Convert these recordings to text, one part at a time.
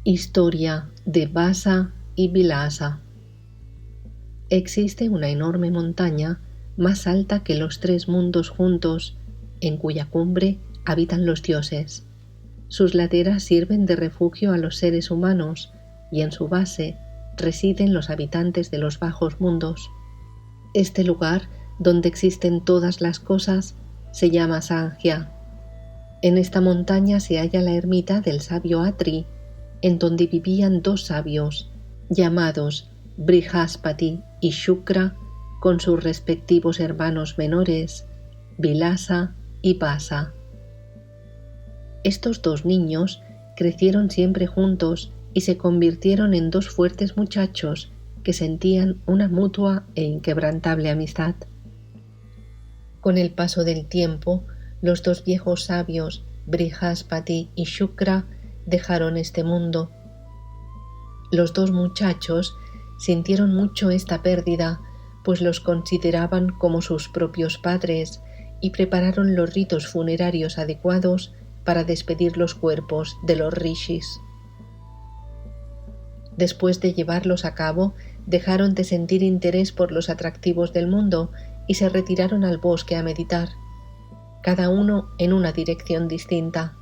Historia de Vasa y Vilasa. Existe una enorme montaña más alta que los tres mundos juntos, en cuya cumbre habitan los dioses. Sus laderas sirven de refugio a los seres humanos y en su base residen los habitantes de los bajos mundos. Este lugar, donde existen todas las cosas, se llama Sankhya. En esta montaña se halla la ermita del sabio Atri, en donde vivían dos sabios, llamados Brihaspati y Shukra, con sus respectivos hermanos menores, Vilasa y Vasa. Estos dos niños crecieron siempre juntos y se convirtieron en dos fuertes muchachos que sentían una mutua e inquebrantable amistad. Con el paso del tiempo, los dos viejos sabios, Brihaspati y Shukra, dejaron este mundo. Los dos muchachos sintieron mucho esta pérdida, pues los consideraban como sus propios padres y prepararon los ritos funerarios adecuados para despedir los cuerpos de los rishis. Después de llevarlos a cabo, dejaron de sentir interés por los atractivos del mundo y se retiraron al bosque a meditar, cada uno en una dirección distinta.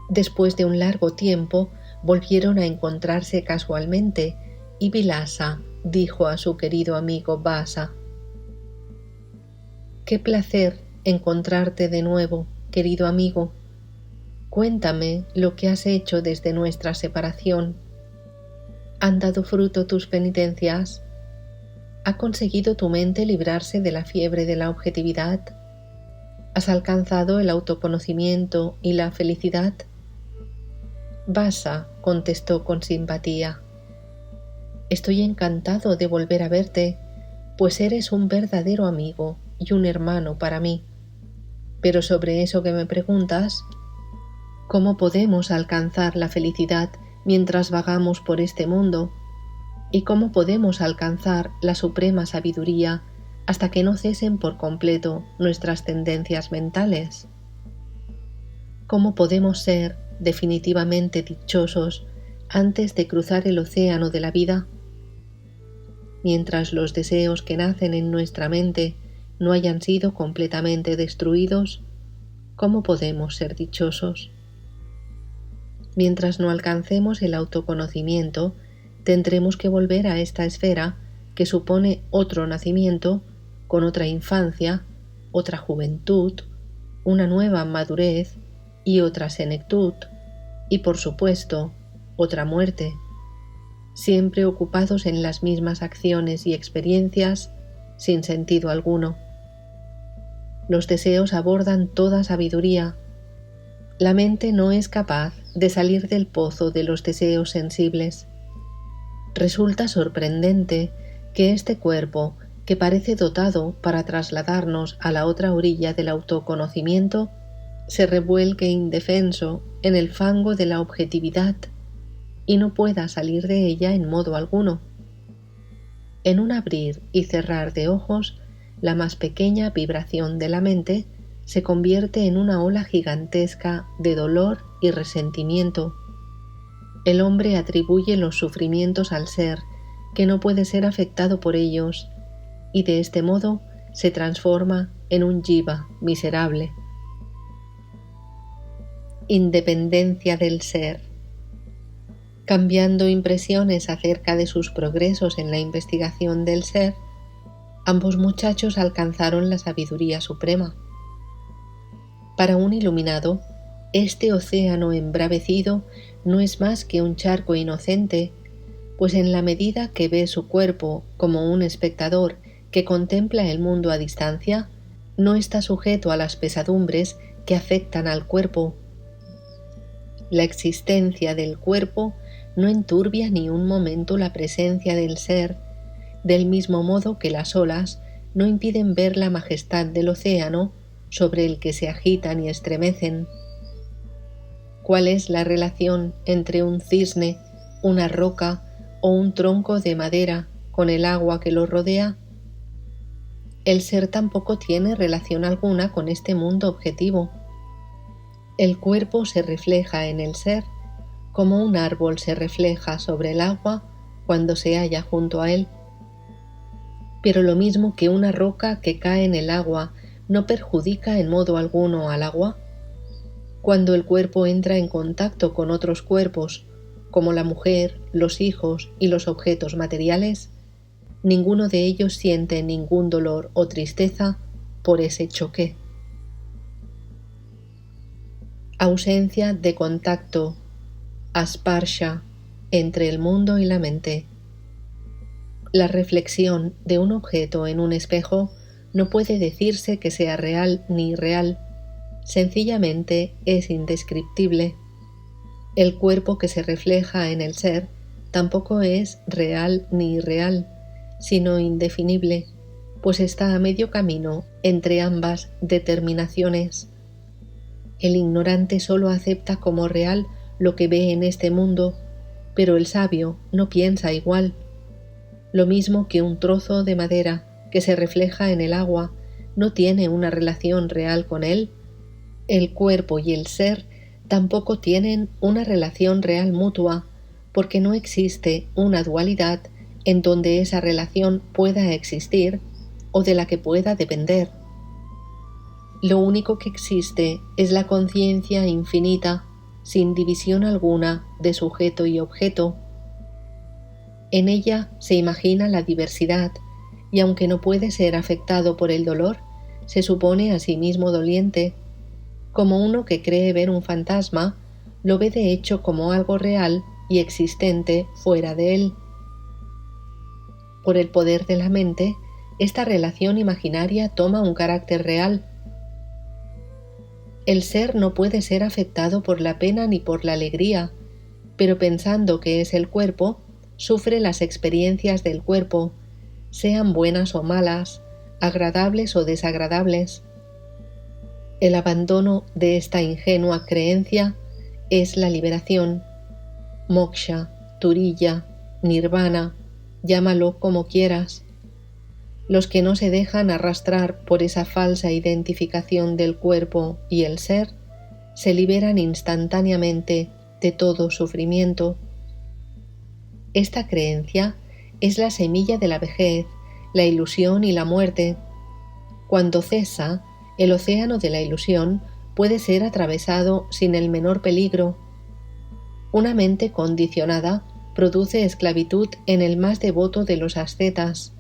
Después de un largo tiempo, volvieron a encontrarse casualmente y Vilasa dijo a su querido amigo Vasa: «Qué placer encontrarte de nuevo, querido amigo. Cuéntame lo que has hecho desde nuestra separación. ¿Han dado fruto tus penitencias? ¿Ha conseguido tu mente librarse de la fiebre de la objetividad? ¿Has alcanzado el autoconocimiento y la felicidad?» Vasa contestó con simpatía: «Estoy encantado de volver a verte, pues eres un verdadero amigo y un hermano para mí. Pero sobre eso que me preguntas, ¿cómo podemos alcanzar la felicidad mientras vagamos por este mundo? ¿Y cómo podemos alcanzar la suprema sabiduría hasta que no cesen por completo nuestras tendencias mentales? ¿Cómo podemos ser definitivamente dichosos antes de cruzar el océano de la vida? Mientras los deseos que nacen en nuestra mente no hayan sido completamente destruidos, ¿cómo podemos ser dichosos? Mientras no alcancemos el autoconocimiento, tendremos que volver a esta esfera que supone otro nacimiento, con otra infancia, otra juventud, una nueva madurez y otra senectud, y por supuesto, otra muerte, siempre ocupados en las mismas acciones y experiencias sin sentido alguno. Los deseos abordan toda sabiduría. La mente no es capaz de salir del pozo de los deseos sensibles. Resulta sorprendente que este cuerpo, que parece dotado para trasladarnos a la otra orilla del autoconocimiento, se revuelque indefenso en el fango de la objetividad y no pueda salir de ella en modo alguno. En un abrir y cerrar de ojos, la más pequeña vibración de la mente se convierte en una ola gigantesca de dolor y resentimiento. El hombre atribuye los sufrimientos al ser, que no puede ser afectado por ellos, y de este modo se transforma en un jiva miserable. Independencia del ser. Cambiando impresiones acerca de sus progresos en la investigación del ser, ambos muchachos alcanzaron la sabiduría suprema. Para un iluminado, este océano embravecido no es más que un charco inocente, pues en la medida que ve su cuerpo como un espectador que contempla el mundo a distancia, no está sujeto a las pesadumbres que afectan al cuerpo. La existencia del cuerpo no enturbia ni un momento la presencia del ser, del mismo modo que las olas no impiden ver la majestad del océano sobre el que se agitan y estremecen. ¿Cuál es la relación entre un cisne, una roca o un tronco de madera con el agua que lo rodea? El ser tampoco tiene relación alguna con este mundo objetivo. El cuerpo se refleja en el ser como un árbol se refleja sobre el agua cuando se halla junto a él. Pero lo mismo que una roca que cae en el agua no perjudica en modo alguno al agua, cuando el cuerpo entra en contacto con otros cuerpos, como la mujer, los hijos y los objetos materiales, ninguno de ellos siente ningún dolor o tristeza por ese choque. Ausencia de contacto, asparsha, entre el mundo y la mente. La reflexión de un objeto en un espejo no puede decirse que sea real ni irreal, sencillamente es indescriptible. El cuerpo que se refleja en el ser tampoco es real ni irreal, sino indefinible, pues está a medio camino entre ambas determinaciones. El ignorante solo acepta como real lo que ve en este mundo, pero el sabio no piensa igual. Lo mismo que un trozo de madera que se refleja en el agua no tiene una relación real con él, el cuerpo y el ser tampoco tienen una relación real mutua, porque no existe una dualidad en donde esa relación pueda existir o de la que pueda depender. Lo único que existe es la conciencia infinita, sin división alguna de sujeto y objeto. En ella se imagina la diversidad, y aunque no puede ser afectado por el dolor, se supone a sí mismo doliente. Como uno que cree ver un fantasma, lo ve de hecho como algo real y existente fuera de él. Por el poder de la mente, esta relación imaginaria toma un carácter real. El ser no puede ser afectado por la pena ni por la alegría, pero pensando que es el cuerpo, sufre las experiencias del cuerpo, sean buenas o malas, agradables o desagradables. El abandono de esta ingenua creencia es la liberación. Moksha, Turiya, Nirvana, llámalo como quieras. Los que no se dejan arrastrar por esa falsa identificación del cuerpo y el ser, se liberan instantáneamente de todo sufrimiento. Esta creencia es la semilla de la vejez, la ilusión y la muerte. Cuando cesa, el océano de la ilusión puede ser atravesado sin el menor peligro. Una mente condicionada produce esclavitud en el más devoto de los ascetas.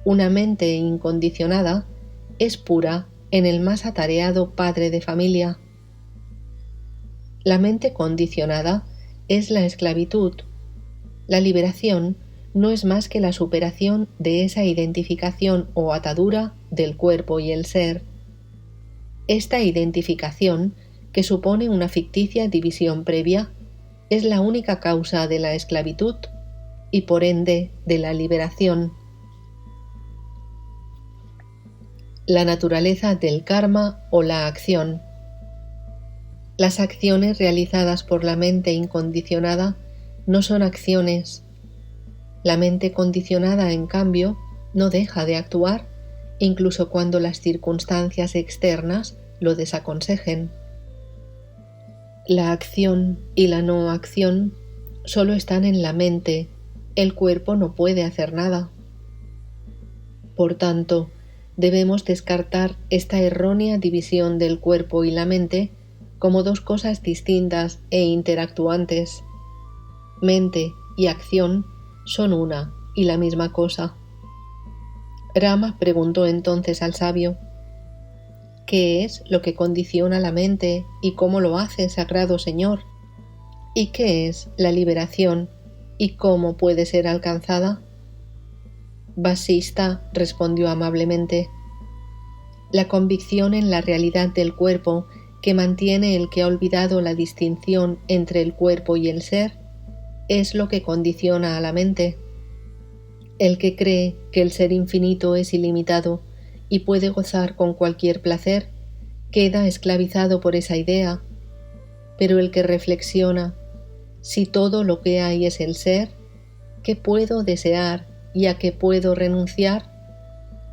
Una mente incondicionada es pura en el más atareado padre de familia. La mente condicionada es la esclavitud. La liberación no es más que la superación de esa identificación o atadura del cuerpo y el ser. Esta identificación, que supone una ficticia división previa, es la única causa de la esclavitud y por ende de la liberación. La naturaleza del karma o la acción. Las acciones realizadas por la mente incondicionada no son acciones. La mente condicionada, en cambio, no deja de actuar, incluso cuando las circunstancias externas lo desaconsejen. La acción y la no acción solo están en la mente, el cuerpo no puede hacer nada. Por tanto, debemos descartar esta errónea división del cuerpo y la mente como dos cosas distintas e interactuantes. Mente y acción son una y la misma cosa. Rama preguntó entonces al sabio: ¿qué es lo que condiciona la mente y cómo lo hace, sagrado Señor? ¿Y qué es la liberación y cómo puede ser alcanzada? Vasista respondió amablemente: la convicción en la realidad del cuerpo que mantiene el que ha olvidado la distinción entre el cuerpo y el ser es lo que condiciona a la mente. El que cree que el ser infinito es ilimitado y puede gozar con cualquier placer queda esclavizado por esa idea, pero el que reflexiona: si todo lo que hay es el ser, ¿qué puedo desear y a qué puedo renunciar?,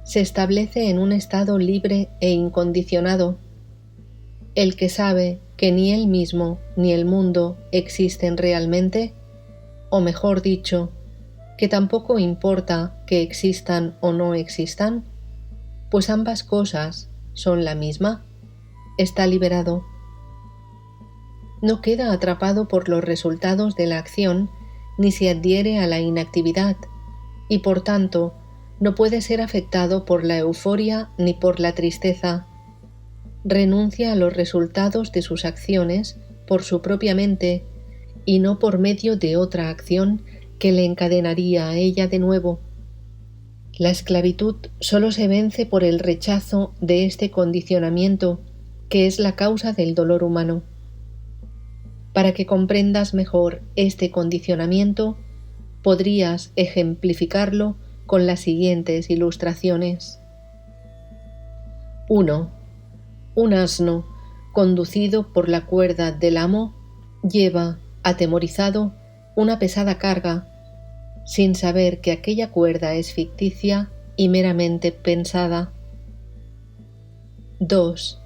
se establece en un estado libre e incondicionado. El que sabe que ni él mismo ni el mundo existen realmente, o mejor dicho, que tampoco importa que existan o no existan, pues ambas cosas son la misma, está liberado. No queda atrapado por los resultados de la acción ni se adhiere a la inactividad y por tanto no puede ser afectado por la euforia ni por la tristeza. Renuncia a los resultados de sus acciones por su propia mente y no por medio de otra acción que le encadenaría a ella de nuevo. La esclavitud solo se vence por el rechazo de este condicionamiento, que es la causa del dolor humano. Para que comprendas mejor este condicionamiento, podrías ejemplificarlo con las siguientes ilustraciones. 1. Un asno, conducido por la cuerda del amo, lleva, atemorizado, una pesada carga, sin saber que aquella cuerda es ficticia y meramente pensada. 2.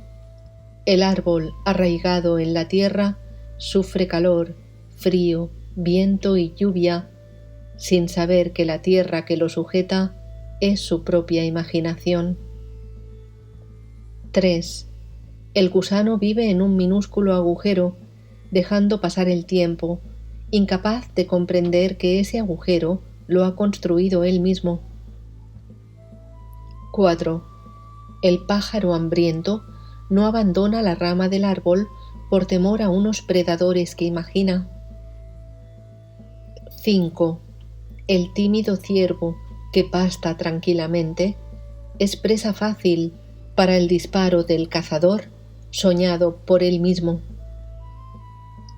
El árbol arraigado en la tierra sufre calor, frío, viento y lluvia, sin saber que la tierra que lo sujeta es su propia imaginación. 3. El gusano vive en un minúsculo agujero, dejando pasar el tiempo, incapaz de comprender que ese agujero lo ha construido él mismo. 4. El pájaro hambriento no abandona la rama del árbol por temor a unos predadores que imagina. 5. El tímido ciervo que pasta tranquilamente es presa fácil para el disparo del cazador soñado por él mismo.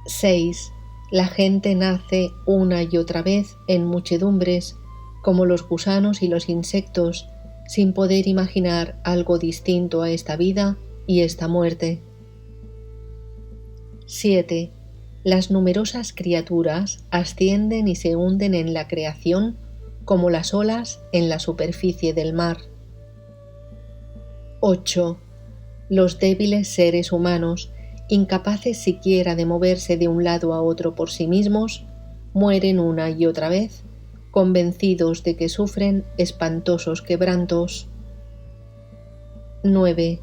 6. La gente nace una y otra vez en muchedumbres, como los gusanos y los insectos, sin poder imaginar algo distinto a esta vida y esta muerte. 7. Las numerosas criaturas ascienden y se hunden en la creación como las olas en la superficie del mar. 8. Los débiles seres humanos, incapaces siquiera de moverse de un lado a otro por sí mismos, mueren una y otra vez, convencidos de que sufren espantosos quebrantos. 9.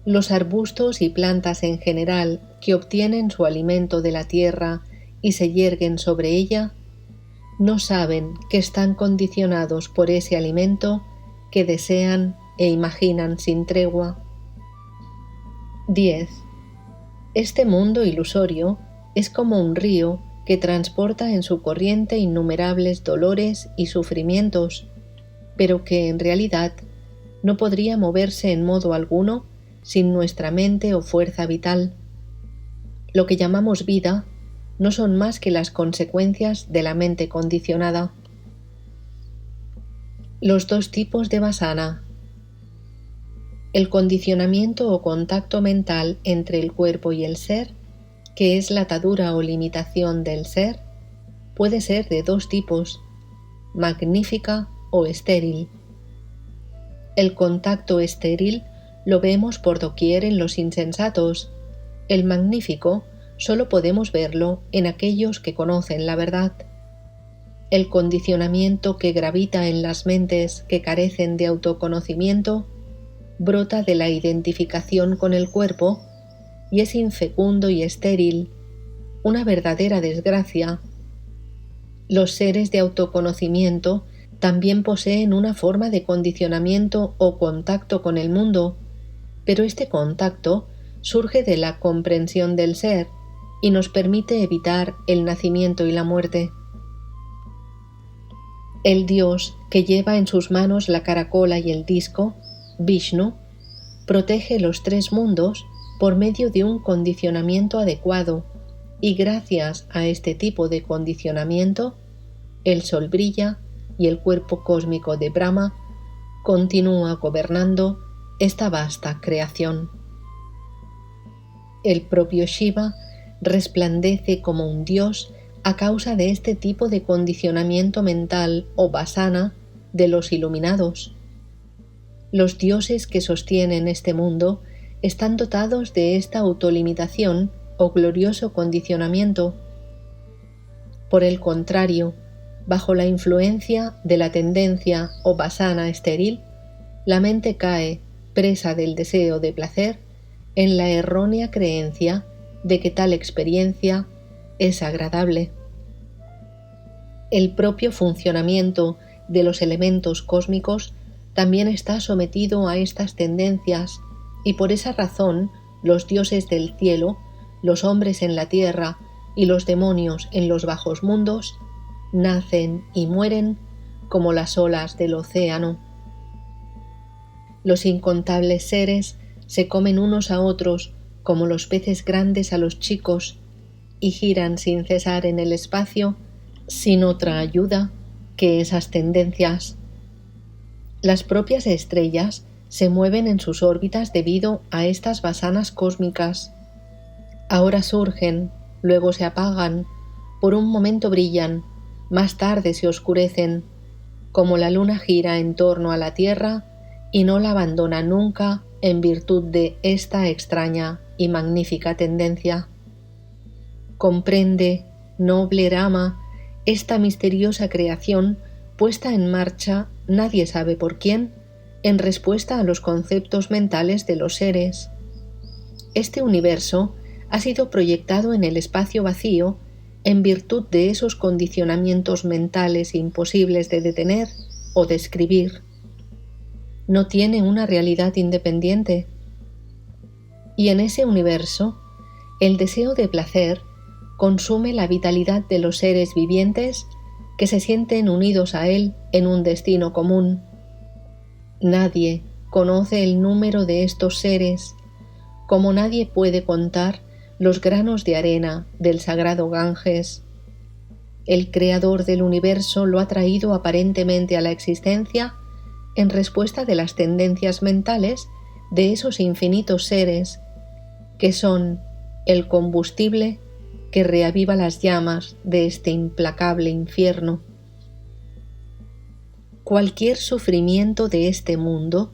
Los arbustos y plantas en general que obtienen su alimento de la tierra y se yerguen sobre ella, no saben que están condicionados por ese alimento que desean e imaginan sin tregua. 10. Este mundo ilusorio es como un río que transporta en su corriente innumerables dolores y sufrimientos, pero que en realidad no podría moverse en modo alguno sin nuestra mente o fuerza vital. Lo que llamamos vida no son más que las consecuencias de la mente condicionada. Los dos tipos de vasana. El condicionamiento o contacto mental entre el cuerpo y el ser, que es la atadura o limitación del ser, puede ser de dos tipos, magnífica o estéril. El contacto estéril lo vemos por doquier en los insensatos. El magnífico solo podemos verlo en aquellos que conocen la verdad. El condicionamiento que gravita en las mentes que carecen de autoconocimiento brota de la identificación con el cuerpo y es infecundo y estéril, una verdadera desgracia. Los seres de autoconocimiento también poseen una forma de condicionamiento o contacto con el mundo, pero este contacto surge de la comprensión del ser y nos permite evitar el nacimiento y la muerte. El Dios que lleva en sus manos la caracola y el disco, Vishnu, protege los tres mundos por medio de un condicionamiento adecuado y gracias a este tipo de condicionamiento, el sol brilla y el cuerpo cósmico de Brahma continúa gobernando esta vasta creación. El propio Shiva resplandece como un dios a causa de este tipo de condicionamiento mental o vasana de los iluminados. Los dioses que sostienen este mundo están dotados de esta autolimitación o glorioso condicionamiento. Por el contrario, bajo la influencia de la tendencia o vasana estéril, la mente cae, presa del deseo de placer, en la errónea creencia de que tal experiencia es agradable. El propio funcionamiento de los elementos cósmicos también está sometido a estas tendencias, y por esa razón los dioses del cielo, los hombres en la tierra y los demonios en los bajos mundos nacen y mueren como las olas del océano. Los incontables seres se comen unos a otros como los peces grandes a los chicos y giran sin cesar en el espacio sin otra ayuda que esas tendencias. Las propias estrellas se mueven en sus órbitas debido a estas vasanas cósmicas. Ahora surgen, luego se apagan, por un momento brillan, más tarde se oscurecen, como la luna gira en torno a la Tierra y no la abandona nunca en virtud de esta extraña y magnífica tendencia. Comprende, noble Rama, esta misteriosa creación puesta en marcha, nadie sabe por quién, en respuesta a los conceptos mentales de los seres. Este universo ha sido proyectado en el espacio vacío en virtud de esos condicionamientos mentales imposibles de detener o describir. No tiene una realidad independiente. Y en ese universo, el deseo de placer consume la vitalidad de los seres vivientes que se sienten unidos a él en un destino común. Nadie conoce el número de estos seres, como nadie puede contar los granos de arena del sagrado Ganges. El creador del universo lo ha traído aparentemente a la existencia en respuesta de las tendencias mentales de esos infinitos seres, que son el combustible que reaviva las llamas de este implacable infierno. Cualquier sufrimiento de este mundo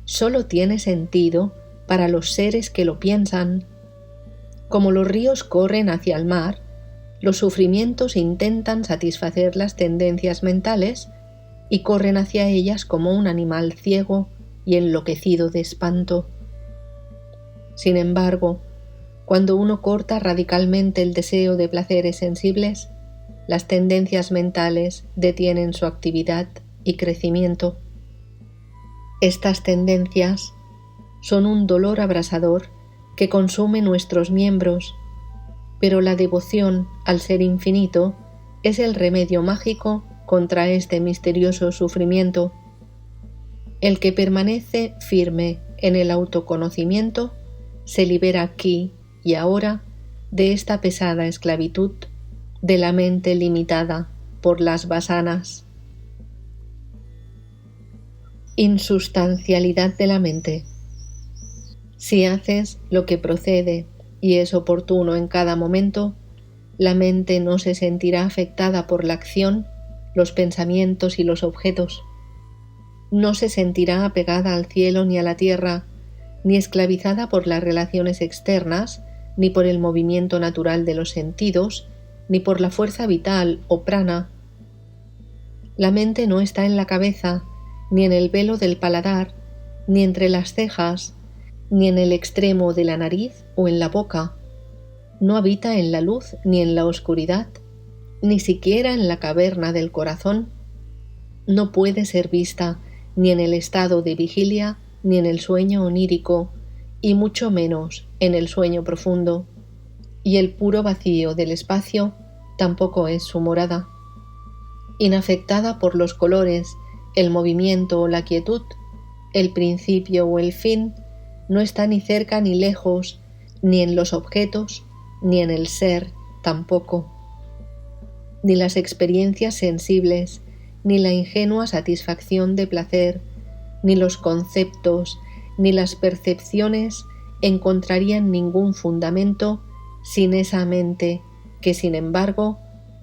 solo tiene sentido para los seres que lo piensan. Como los ríos corren hacia el mar, los sufrimientos intentan satisfacer las tendencias mentales y corren hacia ellas como un animal ciego y enloquecido de espanto. Sin embargo, cuando uno corta radicalmente el deseo de placeres sensibles, las tendencias mentales detienen su actividad y crecimiento. Estas tendencias son un dolor abrasador que consume nuestros miembros, pero la devoción al Ser Infinito es el remedio mágico contra este misterioso sufrimiento. El que permanece firme en el autoconocimiento se libera aquí y ahora de esta pesada esclavitud de la mente limitada por las vasanas. Insustancialidad de la mente. Si haces lo que procede y es oportuno en cada momento, la mente no se sentirá afectada por la acción, los pensamientos y los objetos. No se sentirá apegada al cielo ni a la tierra, ni esclavizada por las relaciones externas, ni por el movimiento natural de los sentidos, ni por la fuerza vital o prana. La mente no está en la cabeza, ni en el velo del paladar, ni entre las cejas, ni en el extremo de la nariz o en la boca. No habita en la luz ni en la oscuridad, ni siquiera en la caverna del corazón. No puede ser vista ni en el estado de vigilia, ni en el sueño onírico, y mucho menos en el sueño profundo. Y el puro vacío del espacio tampoco es su morada. Inafectada por los colores, el movimiento o la quietud, el principio o el fin, no está ni cerca ni lejos, ni en los objetos, ni en el ser tampoco. Ni las experiencias sensibles, ni la ingenua satisfacción de placer, ni los conceptos, ni las percepciones encontrarían ningún fundamento sin esa mente que, sin embargo,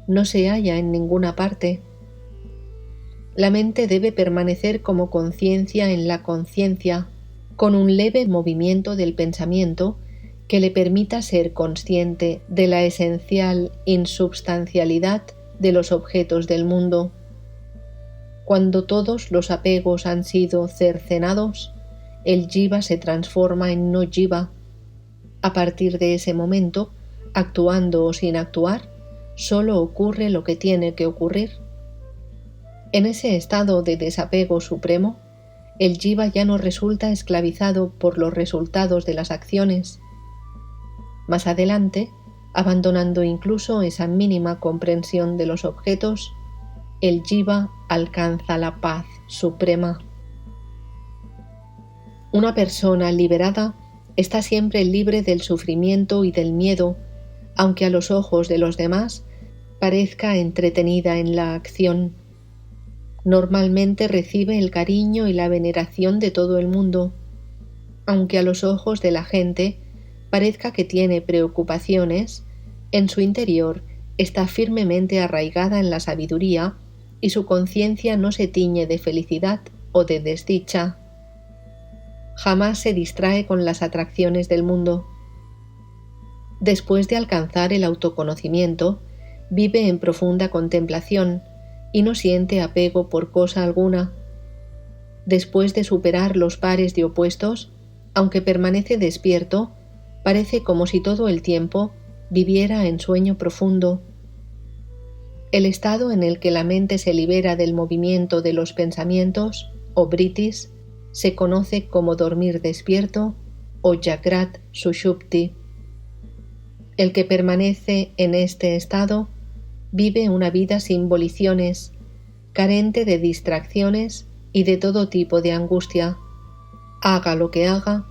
no se halla en ninguna parte. La mente debe permanecer como conciencia en la conciencia, con un leve movimiento del pensamiento que le permita ser consciente de la esencial insubstancialidad de los objetos del mundo. Cuando todos los apegos han sido cercenados, el jiva se transforma en no jiva. A partir de ese momento, actuando o sin actuar, solo ocurre lo que tiene que ocurrir. En ese estado de desapego supremo, el jiva ya no resulta esclavizado por los resultados de las acciones. Más adelante, abandonando incluso esa mínima comprensión de los objetos, el jiva alcanza la paz suprema. Una persona liberada está siempre libre del sufrimiento y del miedo, aunque a los ojos de los demás parezca entretenida en la acción. Normalmente recibe el cariño y la veneración de todo el mundo, aunque a los ojos de la gente parezca que tiene preocupaciones, en su interior está firmemente arraigada en la sabiduría y su conciencia no se tiñe de felicidad o de desdicha. Jamás se distrae con las atracciones del mundo. Después de alcanzar el autoconocimiento, vive en profunda contemplación y no siente apego por cosa alguna. Después de superar los pares de opuestos, aunque permanece despierto, parece como si todo el tiempo viviera en sueño profundo. El estado en el que la mente se libera del movimiento de los pensamientos, o britis, se conoce como dormir despierto o Jagrat Sushupti. El que permanece en este estado vive una vida sin voliciones, carente de distracciones y de todo tipo de angustia, haga lo que haga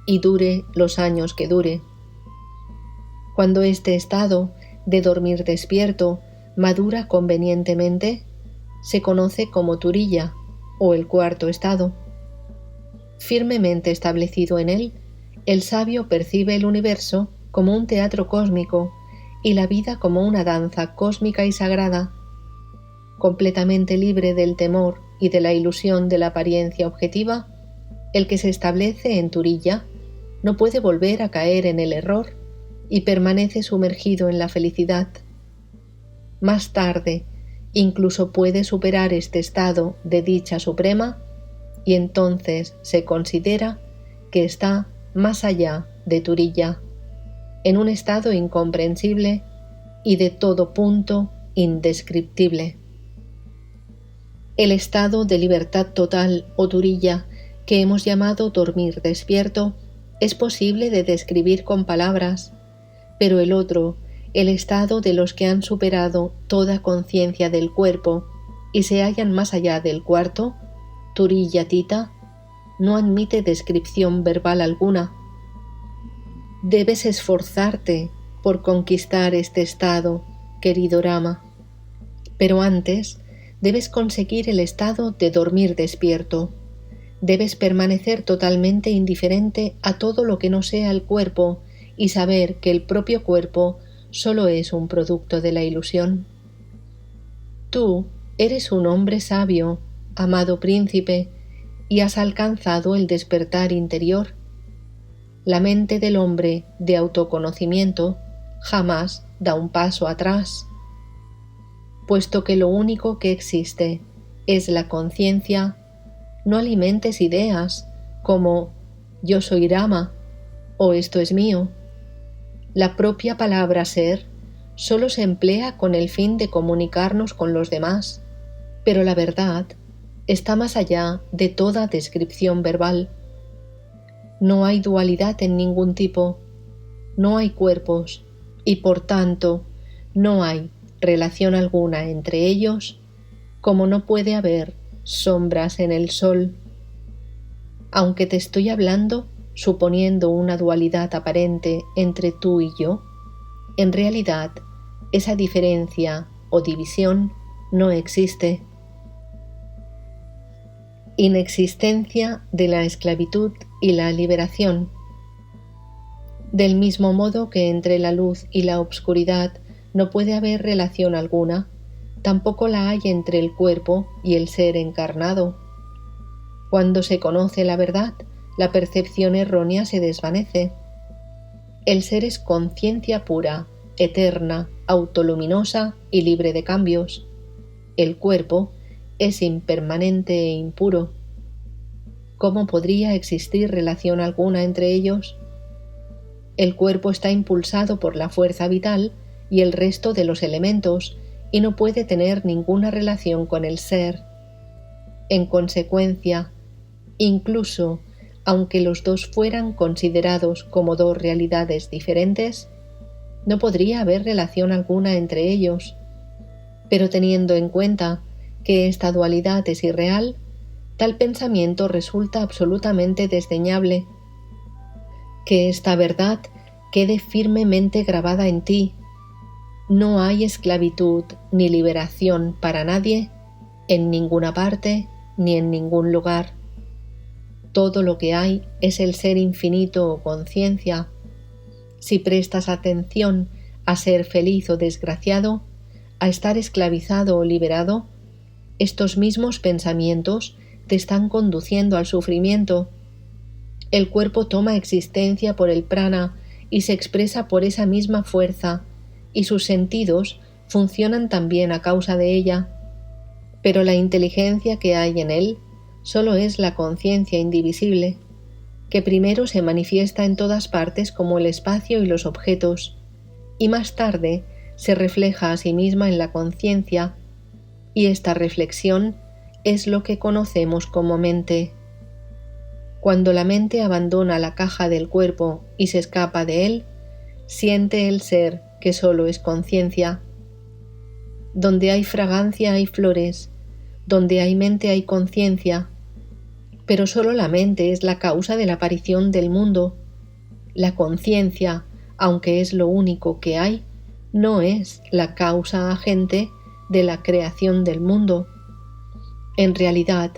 y dure los años que dure. Cuando este estado de dormir despierto madura convenientemente, se conoce como Turiya o el cuarto estado. Firmemente establecido en él, el sabio percibe el universo como un teatro cósmico y la vida como una danza cósmica y sagrada. Completamente libre del temor y de la ilusión de la apariencia objetiva, el que se establece en Turiya no puede volver a caer en el error y permanece sumergido en la felicidad. Más tarde, incluso puede superar este estado de dicha suprema y entonces se considera que está más allá de Turiya, en un estado incomprensible y de todo punto indescriptible. El estado de libertad total o Turiya, que hemos llamado dormir despierto, es posible de describir con palabras, pero el otro, el estado de los que han superado toda conciencia del cuerpo y se hallan más allá del cuarto, Turiyatita, no admite descripción verbal alguna. Debes esforzarte por conquistar este estado, querido Rama, pero antes debes conseguir el estado de dormir despierto. Debes permanecer totalmente indiferente a todo lo que no sea el cuerpo y saber que el propio cuerpo solo es un producto de la ilusión. Tú eres un hombre sabio, amado príncipe, y has alcanzado el despertar interior. La mente del hombre de autoconocimiento jamás da un paso atrás. Puesto que lo único que existe es la conciencia, no alimentes ideas como yo soy Rama o esto es mío. La propia palabra ser solo se emplea con el fin de comunicarnos con los demás, pero la verdad está más allá de toda descripción verbal. No hay dualidad en ningún tipo, no hay cuerpos y por tanto no hay relación alguna entre ellos, como no puede haber sombras en el sol. Aunque te estoy hablando suponiendo una dualidad aparente entre tú y yo, en realidad esa diferencia o división no existe. Inexistencia de la esclavitud y la liberación. Del mismo modo que entre la luz y la obscuridad no puede haber relación alguna, tampoco la hay entre el cuerpo y el ser encarnado. Cuando se conoce la verdad, la percepción errónea se desvanece. El ser es conciencia pura, eterna, autoluminosa y libre de cambios. El cuerpo es impermanente e impuro. ¿Cómo podría existir relación alguna entre ellos? El cuerpo está impulsado por la fuerza vital y el resto de los elementos y no puede tener ninguna relación con el ser. En consecuencia, incluso aunque los dos fueran considerados como dos realidades diferentes, no podría haber relación alguna entre ellos. Pero teniendo en cuenta que esta dualidad es irreal, tal pensamiento resulta absolutamente desdeñable. Que esta verdad quede firmemente grabada en ti. No hay esclavitud ni liberación para nadie, en ninguna parte ni en ningún lugar. Todo lo que hay es el ser infinito o conciencia. Si prestas atención a ser feliz o desgraciado, a estar esclavizado o liberado, estos mismos pensamientos te están conduciendo al sufrimiento. El cuerpo toma existencia por el prana y se expresa por esa misma fuerza, y sus sentidos funcionan también a causa de ella. Pero la inteligencia que hay en él solo es la conciencia indivisible, que primero se manifiesta en todas partes como el espacio y los objetos, y más tarde se refleja a sí misma en la conciencia, y esta reflexión es lo que conocemos como mente. Cuando la mente abandona la caja del cuerpo y se escapa de él, siente el ser que solo es conciencia. Donde hay fragancia hay flores, donde hay mente hay conciencia, pero solo la mente es la causa de la aparición del mundo. La conciencia, aunque es lo único que hay, no es la causa agente de la creación del mundo. En realidad,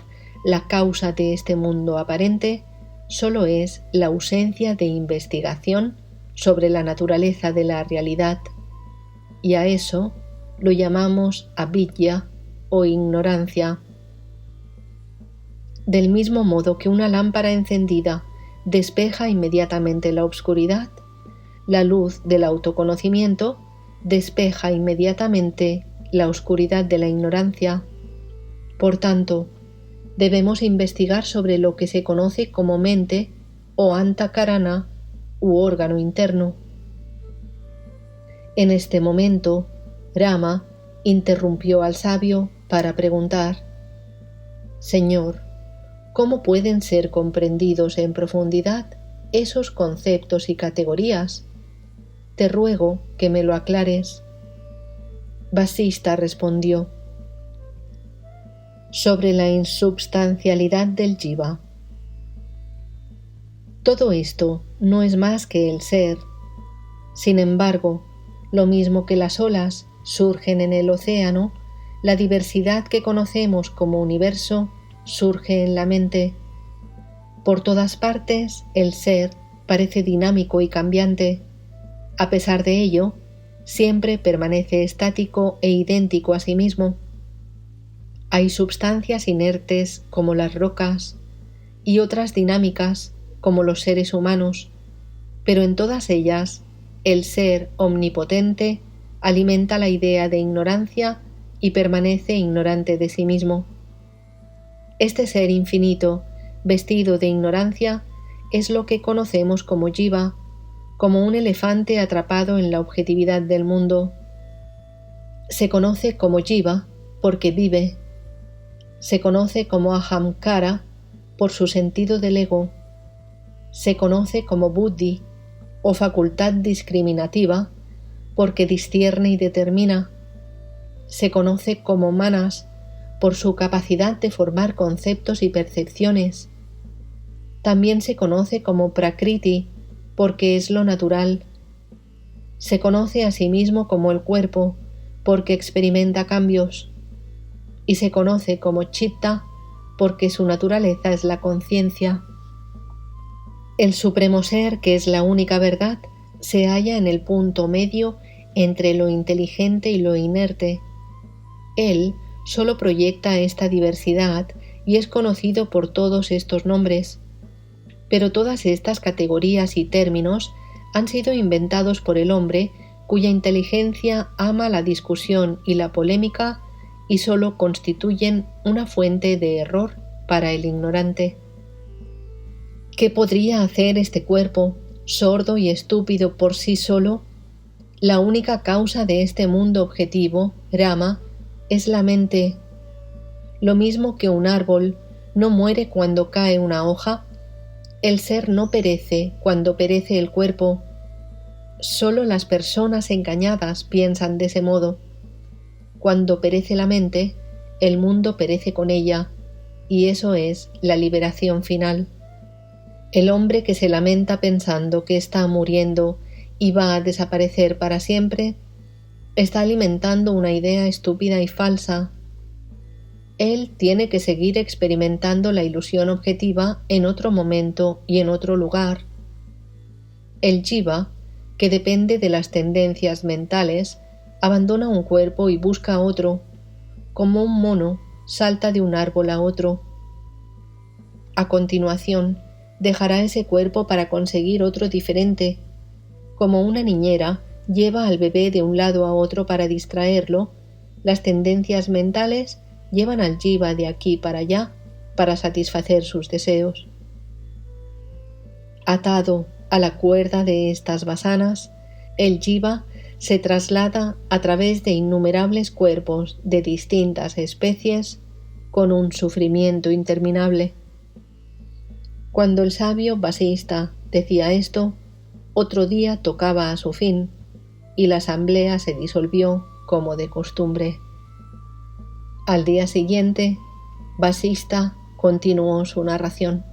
la causa de este mundo aparente solo es la ausencia de investigación sobre la naturaleza de la realidad, y a eso lo llamamos avidya o ignorancia. Del mismo modo que una lámpara encendida despeja inmediatamente la oscuridad, la luz del autoconocimiento despeja inmediatamente la oscuridad de la ignorancia. Por tanto, debemos investigar sobre lo que se conoce como mente o antakarana u órgano interno. En este momento, Rama interrumpió al sabio para preguntar: Señor, ¿cómo pueden ser comprendidos en profundidad esos conceptos y categorías? Te ruego que me lo aclares. Vasista respondió: sobre la insubstancialidad del jiva. Todo esto no es más que el ser. Sin embargo, lo mismo que las olas surgen en el océano, la diversidad que conocemos como universo surge en la mente. Por todas partes, el ser parece dinámico y cambiante. A pesar de ello, siempre permanece estático e idéntico a sí mismo. Hay substancias inertes como las rocas y otras dinámicas como los seres humanos, pero en todas ellas el ser omnipotente alimenta la idea de ignorancia y permanece ignorante de sí mismo. Este ser infinito, vestido de ignorancia, es lo que conocemos como jiva, como un elefante atrapado en la objetividad del mundo. Se conoce como jiva porque vive. Se conoce como ahamkara por su sentido del ego. Se conoce como buddhi o facultad discriminativa porque discierne y determina. Se conoce como manas por su capacidad de formar conceptos y percepciones. También se conoce como prakriti porque es lo natural. Se conoce a sí mismo como el cuerpo porque experimenta cambios. Y se conoce como chitta porque su naturaleza es la conciencia. El supremo ser, que es la única verdad, se halla en el punto medio entre lo inteligente y lo inerte. Él solo proyecta esta diversidad y es conocido por todos estos nombres. Pero todas estas categorías y términos han sido inventados por el hombre cuya inteligencia ama la discusión y la polémica y sólo constituyen una fuente de error para el ignorante. ¿Qué podría hacer este cuerpo, sordo y estúpido por sí solo? La única causa de este mundo objetivo, Brahma, es la mente. Lo mismo que un árbol no muere cuando cae una hoja, el ser no perece cuando perece el cuerpo. Solo las personas engañadas piensan de ese modo. Cuando perece la mente, el mundo perece con ella, y eso es la liberación final. El hombre que se lamenta pensando que está muriendo y va a desaparecer para siempre, está alimentando una idea estúpida y falsa. Él tiene que seguir experimentando la ilusión objetiva en otro momento y en otro lugar. El jiva, que depende de las tendencias mentales, abandona un cuerpo y busca otro, como un mono salta de un árbol a otro. A continuación, dejará ese cuerpo para conseguir otro diferente. Como una niñera lleva al bebé de un lado a otro para distraerlo, las tendencias mentales llevan al jiva de aquí para allá para satisfacer sus deseos. Atado a la cuerda de estas vasanas, el jiva se traslada a través de innumerables cuerpos de distintas especies con un sufrimiento interminable. Cuando el sabio Vasista decía esto, otro día tocaba a su fin y la asamblea se disolvió como de costumbre. Al día siguiente, Vasista continuó su narración.